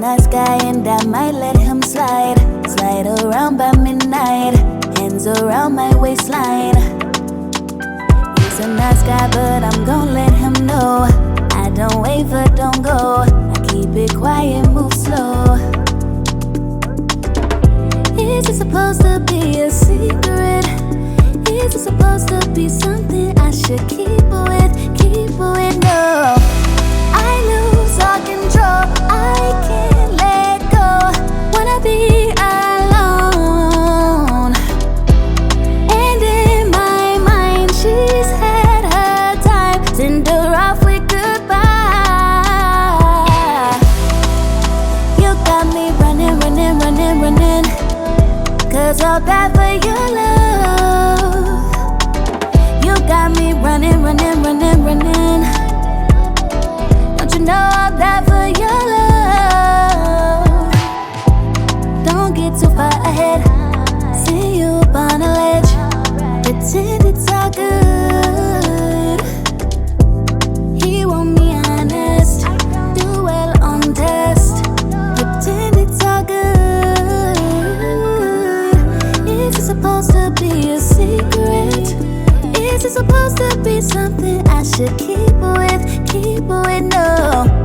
nice guy and I might let him slide. Slide around by midnight, hands around my waistline. He's a nice guy, but I'm gon' let him know I don't waver, don't go. I keep it quiet, move slow. Is it supposed to be a secret? Is it supposed to be something I should keep with? Keep with, no. I lose all control, I can't let go. Wanna be alone. And in my mind, she's had her time. Send her off with goodbye. You got me running, running, running, running. 'Cause I'll die for your love. You got me running, running, running, running. Don't you know I'll die for your love? Don't get too far ahead. See you up on a ledge. Pretend it's all good. He want me honest. Do well on test. Pretend it's all good. Is it supposed to be a secret? Is it supposed to be something I should keep with? Keep with, no.